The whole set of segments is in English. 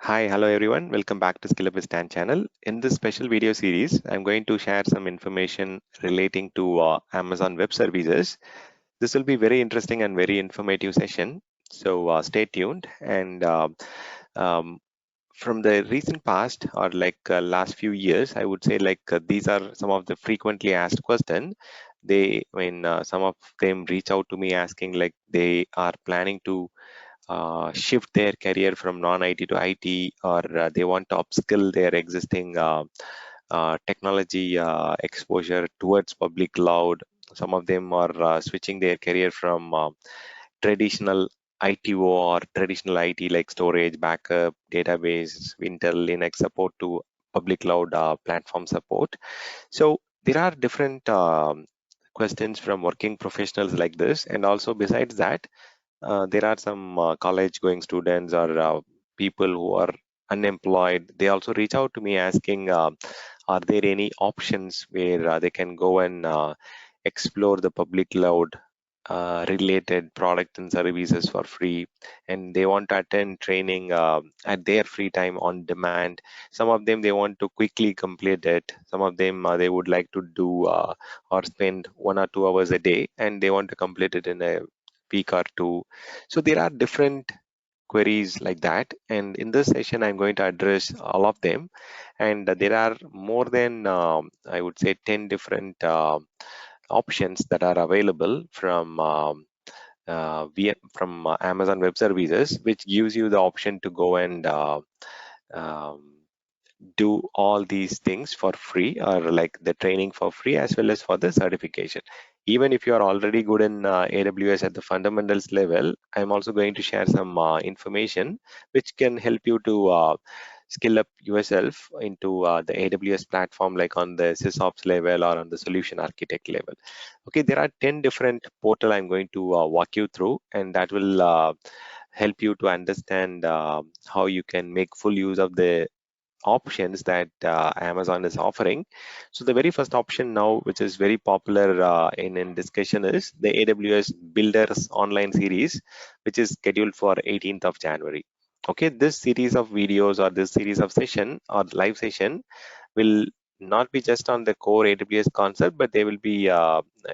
Hi, hello everyone. Welcome back to Skill Up with Stan channel. In this special video series, I'm going to share some information relating to Amazon Web Services. This will be very interesting and very informative session. So stay tuned. And um, from the recent past or last few years, I would say these are some of the frequently asked questions. Some of them reach out to me asking like they are planning to shift their career from non-IT to IT, or they want to upskill their existing technology exposure towards public cloud. Some of them are switching their career from traditional ITO or traditional IT like storage, backup, database, Winter, Linux support to public cloud platform support. So there are different questions from working professionals like this, and also besides that, there are some college going students or people who are unemployed. They also reach out to me asking, are there any options where they can go and explore the public cloud related products and services for free, and they want to attend training at their free time on demand. Some of them they want to quickly complete it. Some of them they would like to do or spend 1 or 2 hours a day, and they want to complete it in a week or two. So there are different queries like that, and in this session I'm going to address all of them. And there are more than I would say 10 different options that are available from Amazon Web Services, which gives you the option to go and um, do all these things for free, or like the training for free as well as for the certification. Even if you are already good in AWS at the fundamentals level, I'm also going to share some information which can help you to skill up yourself into the AWS platform, like on the SysOps level or on the solution architect level. Okay, there are 10 different portal I'm going to walk you through, and that will help you to understand how you can make full use of the options that Amazon is offering. So the very first option now, which is very popular in discussion, is the AWS Builders online series, which is scheduled for 18th of January. Okay, this series of videos or this series of session or live session will not be just on the core AWS concept, but they will be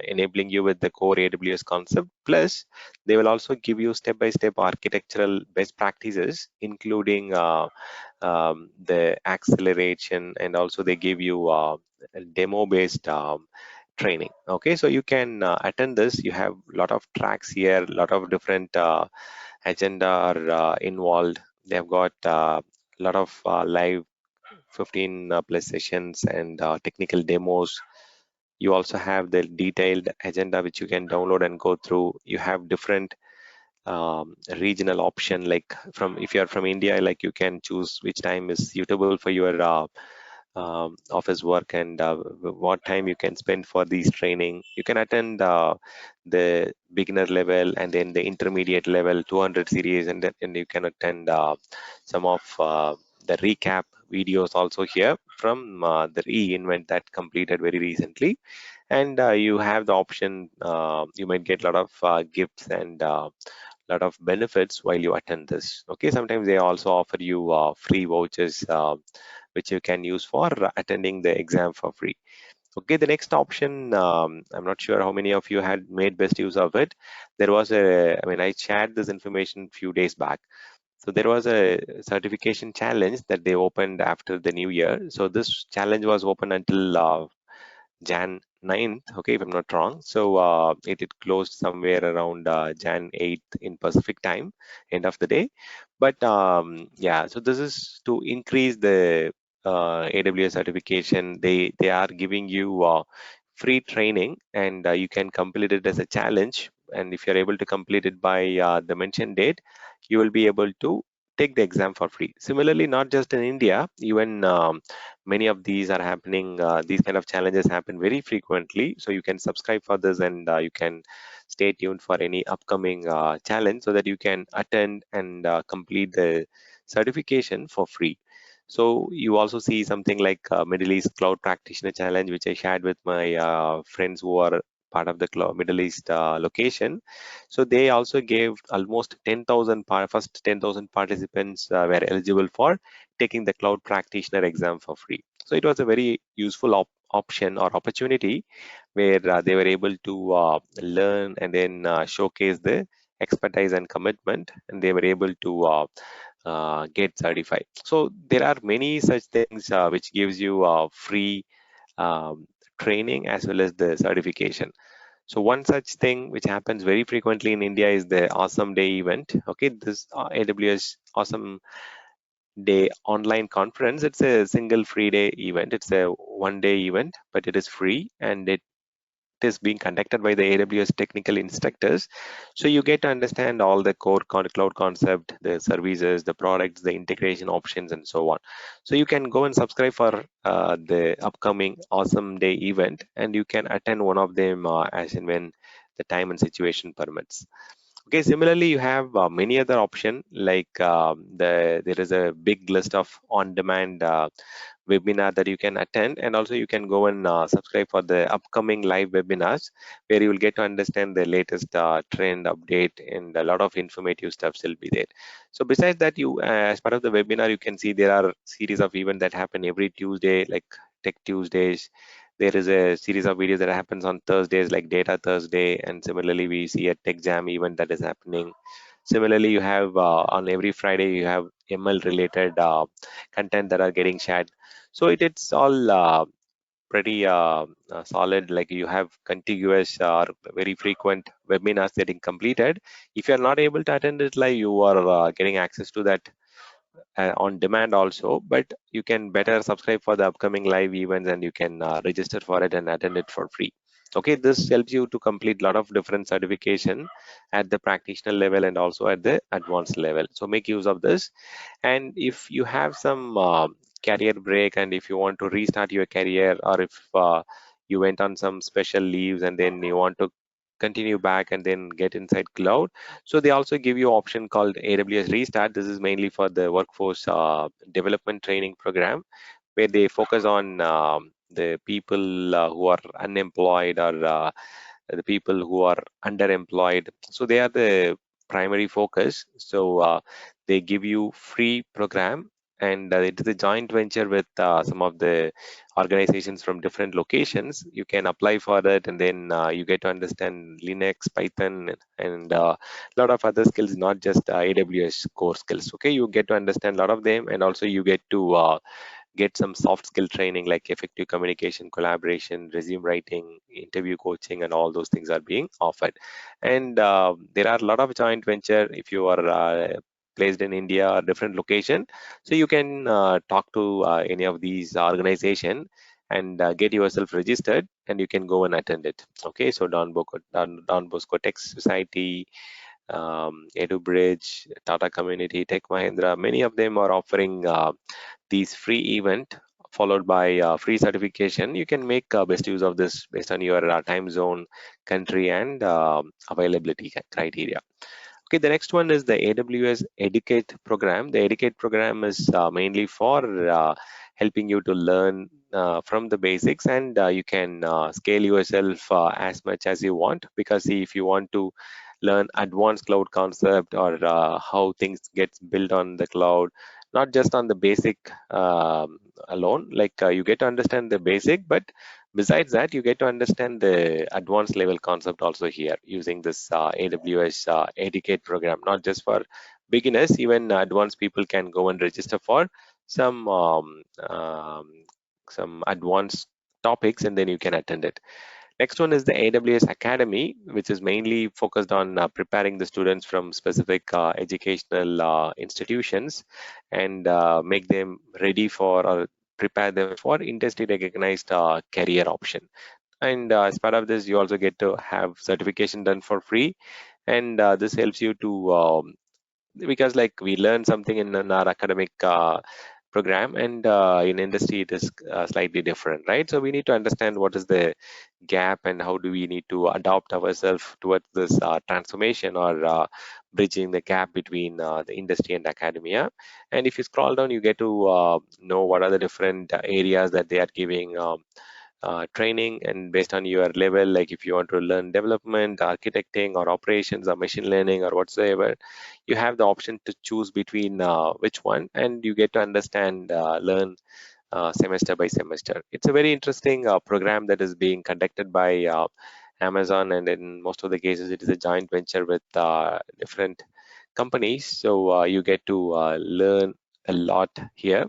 enabling you with the core AWS concept. Plus, they will also give you step-by-step architectural best practices, including the acceleration, and also they give you demo-based training. Okay, so you can attend this. You have a lot of tracks here, a lot of different agenda are involved. They have got a lot of live 15 plus sessions and technical demos. You also have the detailed agenda which you can download and go through. You have different regional option, like from if you are from India, like you can choose which time is suitable for your office work, and what time you can spend for these training. You can attend the beginner level and then the intermediate level 200 series, and then and you can attend some of the recap videos also here from the re-invent that completed very recently. And you have the option, you might get a lot of gifts and lot of benefits while you attend this. Okay, sometimes they also offer you free vouchers which you can use for attending the exam for free. Okay, the next option, I'm not sure how many of you had made best use of it. There was a, I mean, I shared this information a few days back. So there was a certification challenge that they opened after the new year. So this challenge was open until Jan 9th, okay, if I'm not wrong. So it closed somewhere around Jan 8th in Pacific time, end of the day. But yeah, so this is to increase the AWS certification. They are giving you free training, and you can complete it as a challenge. And if you're able to complete it by the mentioned date, you will be able to take the exam for free. Similarly, not just in India, even many of these are happening. These kind of challenges happen very frequently, so you can subscribe for this, and you can stay tuned for any upcoming challenge so that you can attend and complete the certification for free. So you also see something like Middle East Cloud Practitioner Challenge, which I shared with my friends who are part of the Middle East location. So they also gave almost 10,000 first 10,000 participants were eligible for taking the cloud practitioner exam for free. So it was a very useful option or opportunity where they were able to learn and then showcase the expertise and commitment, and they were able to get certified. So there are many such things which gives you free um, training as well as the certification. So one such thing which happens very frequently in India is the Awesome Day event. Okay, this AWS Awesome Day online conference. It's a single free day event. It's a 1 day event, but it is free, and it is being conducted by the AWS technical instructors. So you get to understand all the core cloud concept, the services, the products, the integration options, and so on. So you can go and subscribe for the upcoming Awesome Day event, and you can attend one of them as and when the time and situation permits. Okay, similarly, you have many other option like there is a big list of on-demand webinar that you can attend, and also you can go and subscribe for the upcoming live webinars where you will get to understand the latest trend update, and a lot of informative stuff will be there. So besides that, you as part of the webinar, you can see there are series of events that happen every Tuesday, like Tech Tuesdays. There is a series of videos that happens on Thursdays, like Data Thursday, and similarly we see a Tech Jam event that is happening. Similarly, you have on every Friday you have ML related content that are getting shared. So it's all pretty solid. Like you have contiguous or very frequent webinars getting completed. If you are not able to attend it live, you are getting access to that on demand also, but you can better subscribe for the upcoming live events, and you can register for it and attend it for free. Okay, this helps you to complete a lot of different certification at the practitioner level and also at the advanced level. So make use of this. And if you have some career break, and if you want to restart your career, or if you went on some special leaves and then you want to continue back and then get inside cloud, so they also give you option called AWS Restart. This is mainly for the workforce development training program, where they focus on the people who are unemployed, or the people who are underemployed. So they are the primary focus. So they give you free program, and it is a joint venture with some of the organizations from different locations. You can apply for that, and then you get to understand Linux, Python, and a lot of other skills, not just AWS core skills. Okay, you get to understand a lot of them, and also you get to get some soft skill training like effective communication, collaboration, resume writing, interview coaching, and all those things are being offered. And there are a lot of joint venture if you are placed in India or different location. So you can talk to any of these organization and get yourself registered, and you can go and attend it. Okay, so Don Bosco Tech Society, EduBridge, Tata Community, Tech Mahindra, many of them are offering these free event followed by free certification. You can make best use of this based on your time zone, country, and availability criteria. Okay, the next one is the AWS Educate program. The Educate program is mainly for helping you to learn from the basics, and you can scale yourself as much as you want. Because see, if you want to learn advanced cloud concept, or how things get built on the cloud, not just on the basic alone, like you get to understand the basic, but besides that, you get to understand the advanced level concept also here using this AWS Educate program. Not just for beginners, even advanced people can go and register for some some advanced topics, and then you can attend it. Next one is the AWS Academy, which is mainly focused on preparing the students from specific educational institutions, and make them ready for, or prepare them for industry recognized career option. And as part of this, you also get to have certification done for free, and this helps you to because like we learn something in our academic program, and in industry it is slightly different, right? So we need to understand what is the gap, and how do we need to adopt ourselves towards this transformation, or bridging the gap between the industry and academia. And if you scroll down, you get to know what are the different areas that they are giving training, and based on your level, like if you want to learn development, architecting, or operations, or machine learning, or whatsoever, you have the option to choose between which one, and you get to understand, learn semester by semester. It's a very interesting program that is being conducted by Amazon, and in most of the cases, it is a joint venture with different companies. So you get to learn a lot here.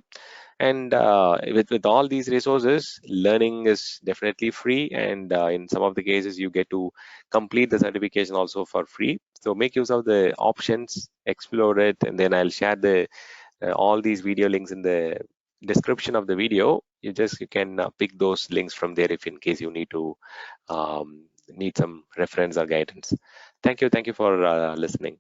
And with all these resources, learning is definitely free, and in some of the cases you get to complete the certification also for free. So make use of the options, explore it, and then I'll share the all these video links in the description of the video. You can pick those links from there if in case you need to need some reference or guidance. Thank you for listening.